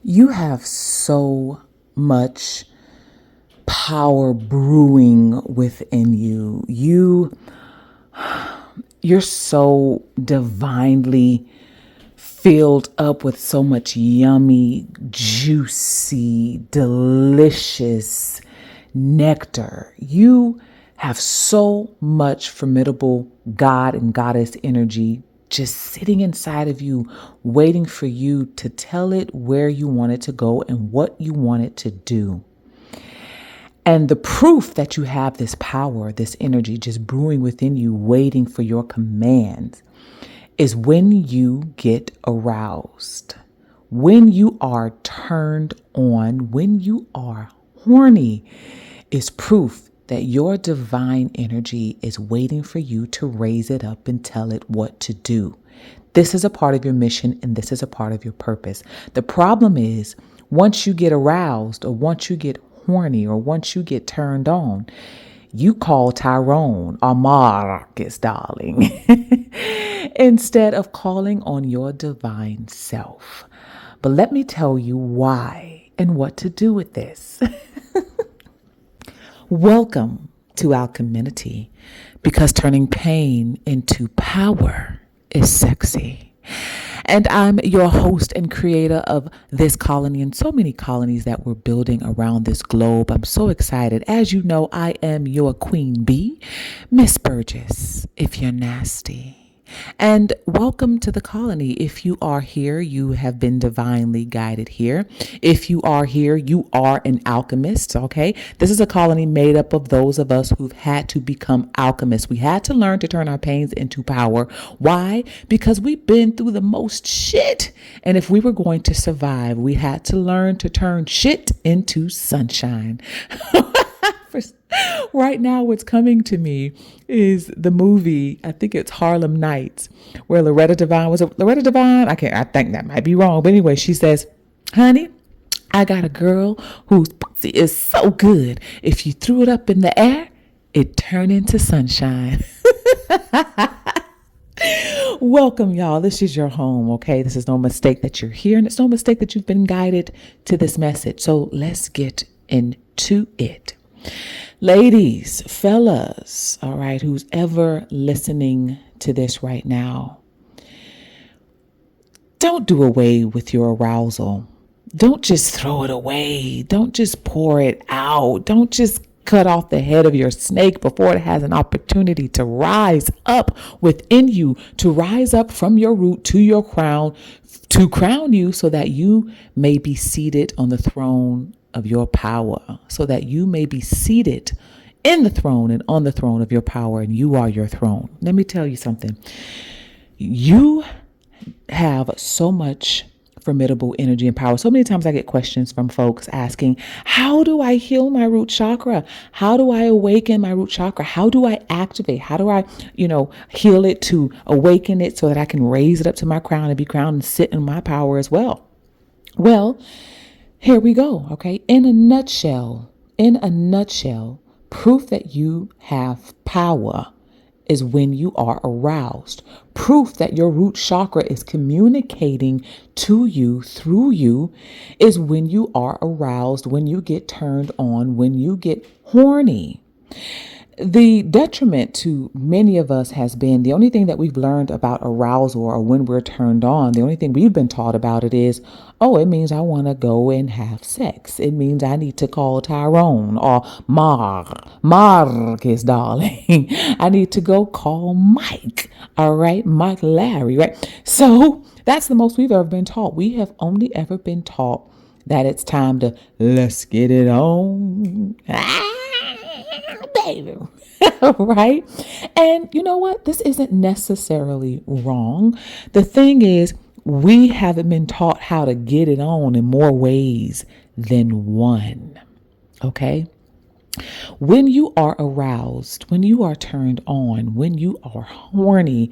You have so much power brewing within you. You're so divinely filled up with so much yummy, juicy, delicious nectar. You have so much formidable God and goddess energy just sitting inside of you, waiting for you to tell it where you want it to go and what you want it to do. And the proof that you have this power, this energy just brewing within you, waiting for your commands, is when you get aroused, when you are turned on, when you are horny, is proof that your divine energy is waiting for you to raise it up and tell it what to do. This is a part of your mission and this is a part of your purpose. The problem is once you get aroused or once you get horny or once you get turned on, you call Tyrone or Marcus, darling, instead of calling on your divine self. But let me tell you why and what to do with this. Welcome to Alcheminity, because turning pain into power is sexy. And I'm your host and creator of this colony and so many colonies that we're building around this globe. I'm so excited. As you know, I am your queen bee, Miss Burgess, if you're nasty. And welcome to the colony. If you are here, you have been divinely guided here. If you are here, you are an alchemist, okay? This is a colony made up of those of us who've had to become alchemists. We had to learn to turn our pains into power. Why? Because we've been through the most shit. And if we were going to survive, we had to learn to turn shit into sunshine. Right now, what's coming to me is the movie, I think it's Harlem Nights, where Loretta Devine, was it Loretta Devine? I think that might be wrong. But anyway, she says, honey, I got a girl whose pussy is so good. If you threw it up in the air, it turned into sunshine. Welcome, y'all. This is your home, okay? This is no mistake that you're here, and it's no mistake that you've been guided to this message. So let's get into it. Ladies, fellas, all right, who's ever listening to this right now, don't do away with your arousal. Don't just throw it away. Don't just pour it out. Don't just cut off the head of your snake before it has an opportunity to rise up within you, to rise up from your root to your crown, to crown you so that you may be seated on the throne of your power, so that you may be seated in the throne and on the throne of your power, and you are your throne. Let me tell you something. You have so much formidable energy and power. So many times I get questions from folks asking, how do I heal my root chakra? How do I awaken my root chakra? How do I activate? How do I, heal it to awaken it so that I can raise it up to my crown and be crowned and sit in my power as well? Well, here we go. Okay. In a nutshell, proof that you have power is when you are aroused. Proof that your root chakra is communicating to you through you is when you are aroused, when you get turned on, when you get horny. The detriment to many of us has been the only thing that we've learned about arousal or when we're turned on. The only thing we've been taught about it is, oh, it means I want to go and have sex. It means I need to call Tyrone or Marcus, darling. I need to go call Mike. All right. Mike Larry. Right. So that's the most we've ever been taught. We have only ever been taught that it's time to let's get it on. Baby. Right? And you know what? This isn't necessarily wrong. The thing is, we haven't been taught how to get it on in more ways than one. Okay? When you are aroused, when you are turned on, when you are horny,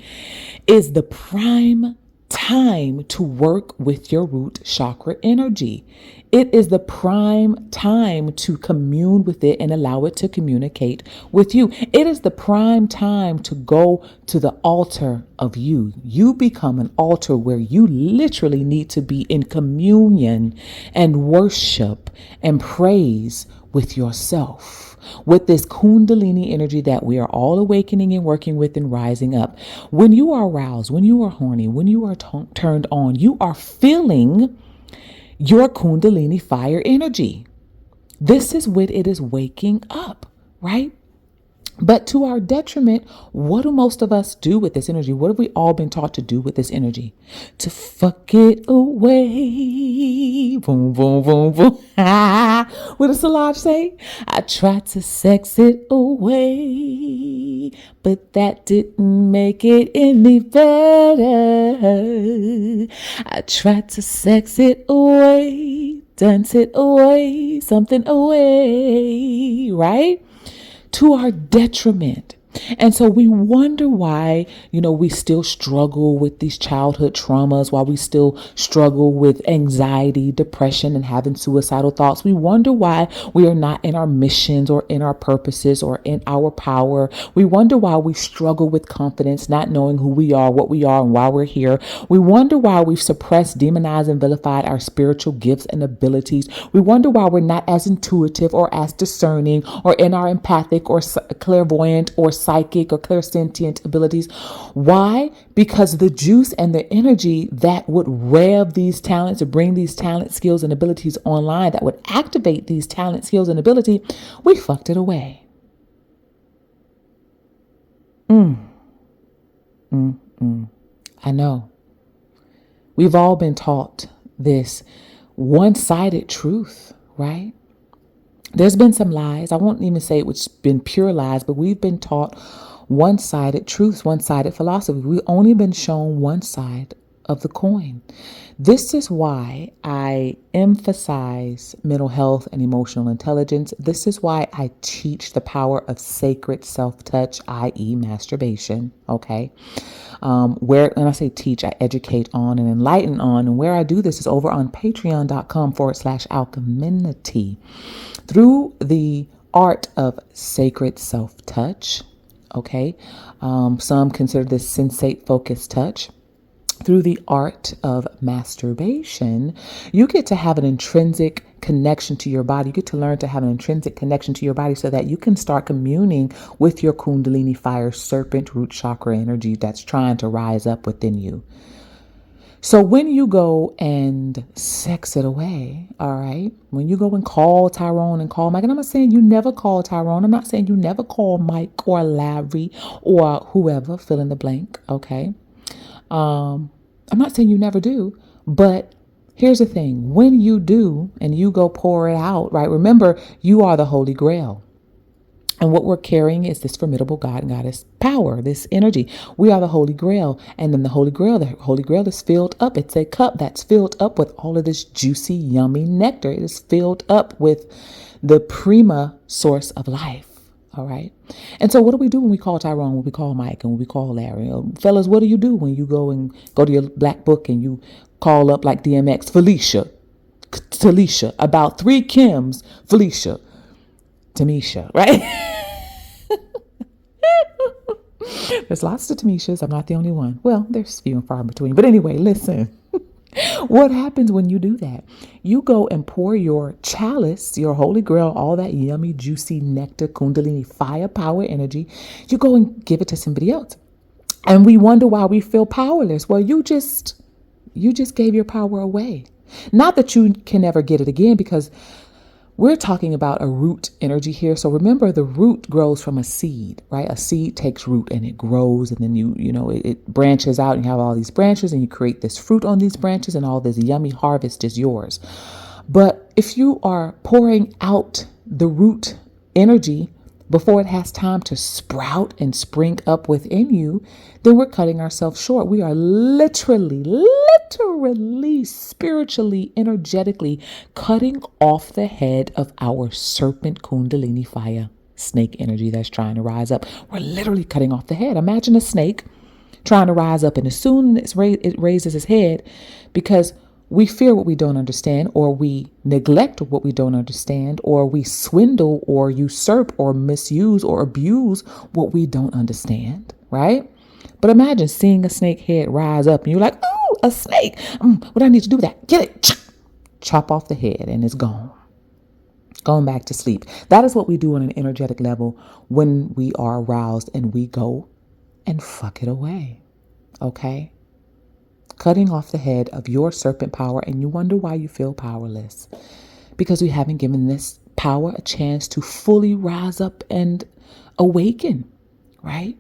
is the prime time to work with your root chakra energy. It is the prime time to commune with it and allow it to communicate with you. It is the prime time to go to the altar of you. You become an altar where you literally need to be in communion and worship and praise with yourself, with this Kundalini energy that we are all awakening and working with and rising up. When you are aroused, when you are horny, when you are turned on, you are feeling your Kundalini fire energy. This is when it is waking up, right? But to our detriment, what do most of us do with this energy? What have we all been taught to do with this energy? To fuck it away. Boom, boom, boom, boom. What does Solange say? I tried to sex it away, but that didn't make it any better. I tried to sex it away, dance it away, something away, right? To our detriment. And so we wonder why, we still struggle with these childhood traumas, why we still struggle with anxiety, depression, and having suicidal thoughts. We wonder why we are not in our missions or in our purposes or in our power. We wonder why we struggle with confidence, not knowing who we are, what we are, and why we're here. We wonder why we've suppressed, demonized, and vilified our spiritual gifts and abilities. We wonder why we're not as intuitive or as discerning or in our empathic or clairvoyant or psychic or clairsentient abilities. Why? Because the juice and the energy that would rev these talents, to bring these talent, skills, and abilities online, that would activate these talent, skills, and ability, we fucked it away. I know. We've all been taught this one-sided truth, right? There's been some lies. I won't even say it's been pure lies, but we've been taught one-sided truths, one-sided philosophy. We've only been shown one side of the coin. This is why I emphasize mental health and emotional intelligence. This is why I teach the power of sacred self-touch, i.e. masturbation. Okay. When I say teach, I educate on and enlighten on. And where I do this is over on patreon.com/Alcheminity. Through the art of sacred self-touch, okay? Some consider this sensate focused touch. Through the art of masturbation, you get to have an intrinsic connection to your body. You get to learn to have an intrinsic connection to your body so that you can start communing with your Kundalini fire serpent root chakra energy that's trying to rise up within you. So when you go and sex it away, all right, when you go and call Tyrone and call Mike, and I'm not saying you never call Tyrone. I'm not saying you never call Mike or Larry or whoever, fill in the blank, okay? I'm not saying you never do, but here's the thing. When you do and you go pour it out, right, remember, you are the Holy Grail. And what we're carrying is this formidable God and Goddess power, this energy. We are the Holy Grail. And then the Holy Grail is filled up. It's a cup that's filled up with all of this juicy, yummy nectar. It is filled up with the prima source of life. All right. And so what do we do when we call Tyrone, when we call Mike, and when we call Larry? Fellas, what do you do when you go to your black book and you call up like DMX, Felicia, Talisha, about 3 Kims, Felicia, Timmesha, right? There's lots of Timmeshas. I'm not the only one. Well, there's few and far between. But anyway, listen. What happens when you do that? You go and pour your chalice, your Holy Grail, all that yummy, juicy nectar, Kundalini, fire, power, energy. You go and give it to somebody else. And we wonder why we feel powerless. Well, you just gave your power away. Not that you can never get it again, because we're talking about a root energy here. So remember, the root grows from a seed, right? A seed takes root and it grows, and then it branches out and you have all these branches and you create this fruit on these branches and all this yummy harvest is yours. But if you are pouring out the root energy before it has time to sprout and spring up within you, then we're cutting ourselves short. We are literally, spiritually, energetically cutting off the head of our serpent Kundalini fire snake energy that's trying to rise up. We're literally cutting off the head. Imagine a snake trying to rise up. And as soon as it raises its head, because we fear what we don't understand, or we neglect what we don't understand, or we swindle or usurp or misuse or abuse what we don't understand, right? But imagine seeing a snake head rise up and you're like, oh, a snake. What do I need to do with that? Get it. Chop off the head and it's gone. Going back to sleep. That is what we do on an energetic level when we are aroused, and we go and fuck it away. Okay? Cutting off the head of your serpent power, and you wonder why you feel powerless. Because we haven't given this power a chance to fully rise up and awaken, right?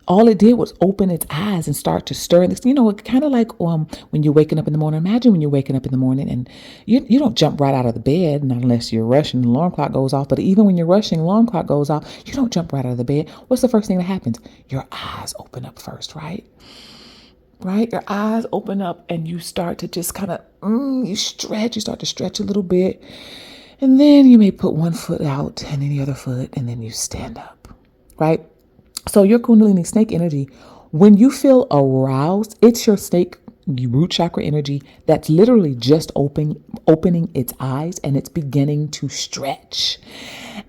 All it did was open its eyes and start to stir this. It's kind of like when you're waking up in the morning. Imagine when you're waking up in the morning and you don't jump right out of the bed, not unless you're rushing, the alarm clock goes off. But even when you're rushing, the alarm clock goes off, you don't jump right out of the bed. What's the first thing that happens? Your eyes open up first, right? Right? Your eyes open up and you start to just kind of, you start to stretch a little bit. And then you may put one foot out and then the other foot, and then you stand up, right? So your Kundalini snake energy, when you feel aroused, it's your snake root chakra energy that's literally just opening its eyes, and it's beginning to stretch.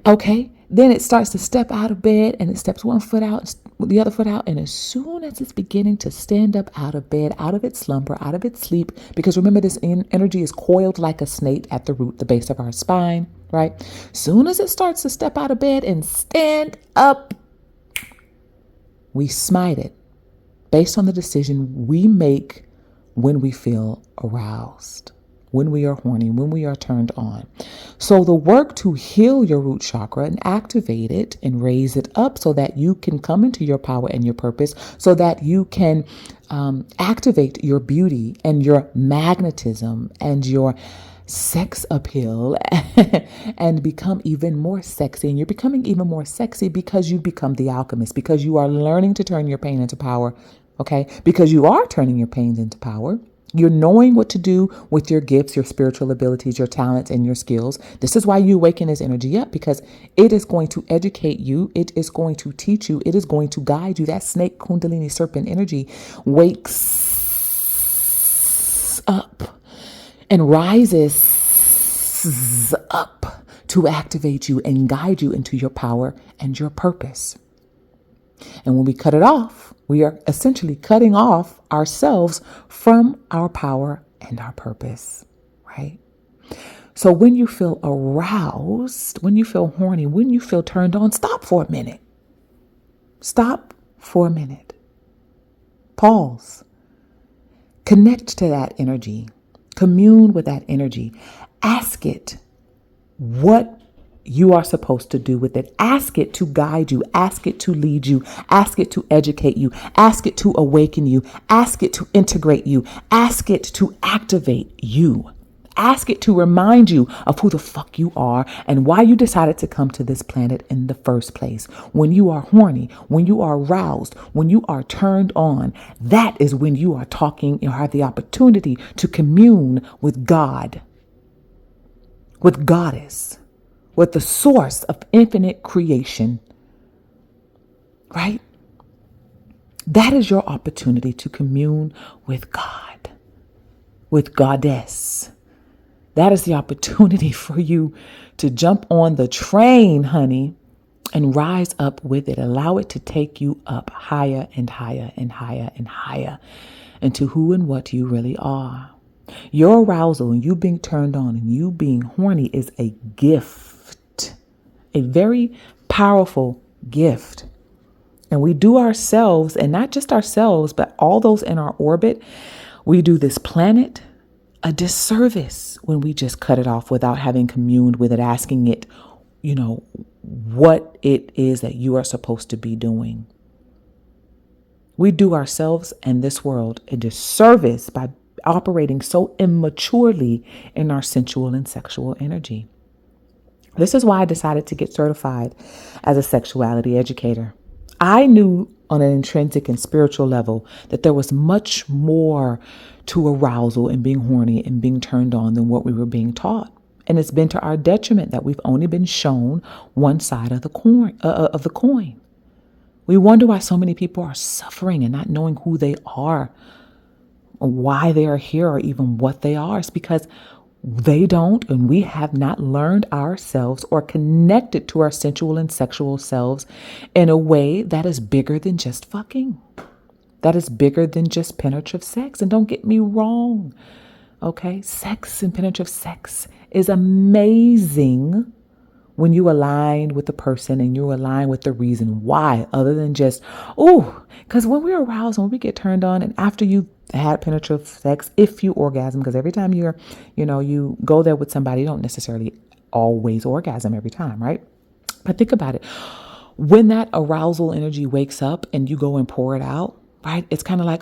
Okay. Then it starts to step out of bed, and it steps one foot out, the other foot out. And as soon as it's beginning to stand up out of bed, out of its slumber, out of its sleep, because remember, this energy is coiled like a snake at the root, the base of our spine, right? Soon as it starts to step out of bed and stand up, we smite it based on the decision we make when we feel aroused, when we are horny, when we are turned on. So the work to heal your root chakra and activate it and raise it up so that you can come into your power and your purpose, so that you can activate your beauty and your magnetism and your sex appeal and become even more sexy. And you're becoming even more sexy because you become the alchemist, because you are learning to turn your pain into power. Okay. Because you are turning your pains into power. You're knowing what to do with your gifts, your spiritual abilities, your talents, and your skills. This is why you awaken this energy up, because it is going to educate you. It is going to teach you. It is going to guide you. That snake Kundalini serpent energy wakes up and rises up to activate you and guide you into your power and your purpose. And when we cut it off, we are essentially cutting off ourselves from our power and our purpose, right? So when you feel aroused, when you feel horny, when you feel turned on, stop for a minute. Stop for a minute. Pause. Connect to that energy. Commune with that energy. Ask it what you are supposed to do with it. Ask it to guide you. Ask it to lead you. Ask it to educate you. Ask it to awaken you. Ask it to integrate you. Ask it to activate you. Ask it to remind you of who the fuck you are and why you decided to come to this planet in the first place. When you are horny, when you are aroused, when you are turned on, that is when you are talking, you have the opportunity to commune with God, with Goddess, with the source of infinite creation, right? That is your opportunity to commune with God, with Goddess. That is the opportunity for you to jump on the train, honey, and rise up with it. Allow it to take you up higher and higher and higher and higher into who and what you really are. Your arousal and you being turned on and you being horny is a gift, a very powerful gift. And we do ourselves, and not just ourselves, but all those in our orbit, we do this planet a disservice when we just cut it off without having communed with it, asking it, what it is that you are supposed to be doing. We do ourselves and this world a disservice by operating so immaturely in our sensual and sexual energy. This is why I decided to get certified as a sexuality educator. I knew on an intrinsic and spiritual level that there was much more to arousal and being horny and being turned on than what we were being taught. And it's been to our detriment that we've only been shown one side of the coin. We wonder why so many people are suffering and not knowing who they are, or why they are here, or even what they are. It's because they don't, and we have not learned ourselves or connected to our sensual and sexual selves in a way that is bigger than just fucking. That is bigger than just penetrative sex. And don't get me wrong, okay? Sex and penetrative sex is amazing when you align with the person and you align with the reason why, other than just, because when we're aroused, when we get turned on, and after you've had penetrative sex, if you orgasm, because every time you go there with somebody, you don't necessarily always orgasm every time, right? But think about it. When that arousal energy wakes up and you go and pour it out, right? It's kind of like,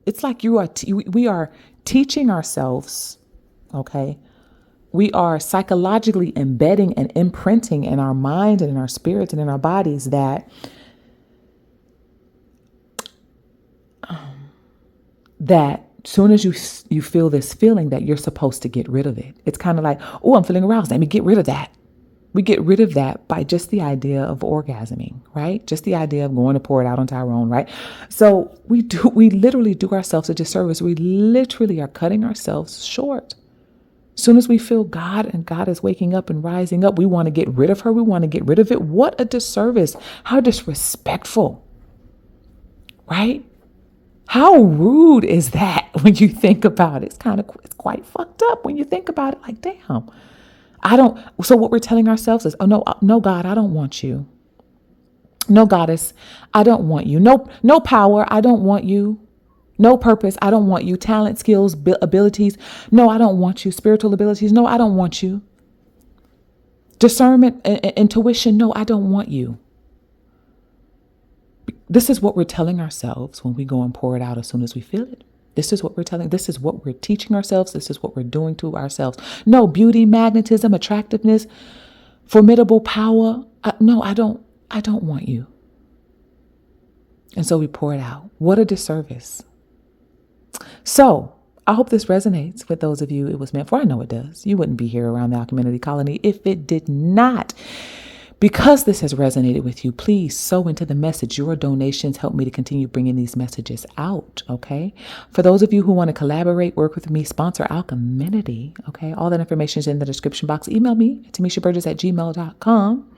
it's like we are teaching ourselves, okay? We are psychologically embedding and imprinting in our mind and in our spirits and in our bodies that soon as you feel this feeling that you're supposed to get rid of it. It's kind of like, I'm feeling aroused. Let me get rid of that. We get rid of that by just the idea of orgasming, right? Just the idea of going to pour it out on Tyrone, right? So we literally do ourselves a disservice. We literally are cutting ourselves short. As soon as we feel God and God is waking up and rising up, we want to get rid of her. We want to get rid of it. What a disservice. How disrespectful, right? How rude is that when you think about it? It's quite fucked up when you think about it. Like, damn, so what we're telling ourselves is, no, God, I don't want you. No, goddess, I don't want you. No power, I don't want you. No purpose, I don't want you. Talent, skills, abilities, no, I don't want you. Spiritual abilities, no, I don't want you. Discernment, intuition, no, I don't want you. This is what we're telling ourselves when we go and pour it out as soon as we feel it. This is what we're teaching ourselves. This is what we're doing to ourselves. No, beauty, magnetism, attractiveness, formidable power. No, I don't want you. And so we pour it out. What a disservice. So I hope this resonates with those of you it was meant for. I know it does. You wouldn't be here around the Alcheminity colony if it did not. Because this has resonated with you, please sow into the message. Your donations help me to continue bringing these messages out, okay? For those of you who want to collaborate, work with me, sponsor Alcheminity, okay? All that information is in the description box. Email me at timmeshaburgess@gmail.com.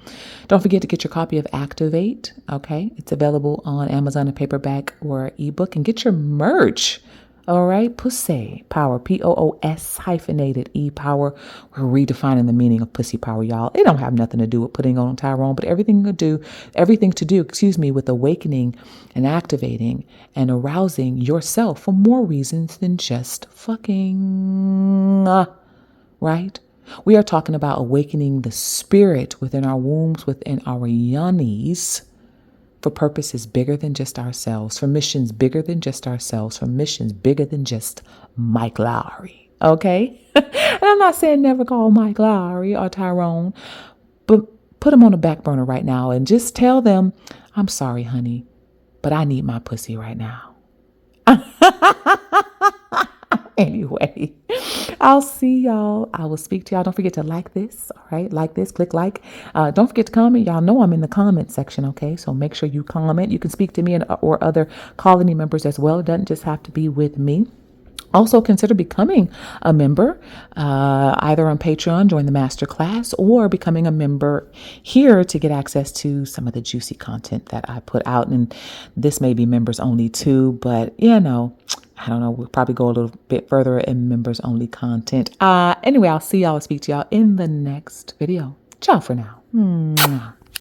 Don't forget to get your copy of Activate, okay? It's available on Amazon in paperback or ebook. And get your merch. All right. Pussy power, POOS_ power. We're redefining the meaning of pussy power, y'all. It don't have nothing to do with putting on Tyrone, but everything to do, with awakening and activating and arousing yourself for more reasons than just fucking, right? We are talking about awakening the spirit within our wombs, within our yonis, for purposes bigger than just ourselves, for missions bigger than just ourselves, for missions bigger than just Mike Lowry, okay? And I'm not saying never call Mike Lowry or Tyrone, but put them on the back burner right now and just tell them, I'm sorry, honey, but I need my pussy right now. Anyway, I'll see y'all. I will speak to y'all. Don't forget to like this. All right. Like this, click like. Don't forget to comment. Y'all know I'm in the comment section. Okay. So make sure you comment. You can speak to me or other colony members as well. It doesn't just have to be with me. Also consider becoming a member, either on Patreon, join the masterclass, or becoming a member here to get access to some of the juicy content that I put out. And this may be members only too, but I don't know. We'll probably go a little bit further in members only content. Anyway, I'll see y'all. Speak to y'all in the next video. Ciao for now.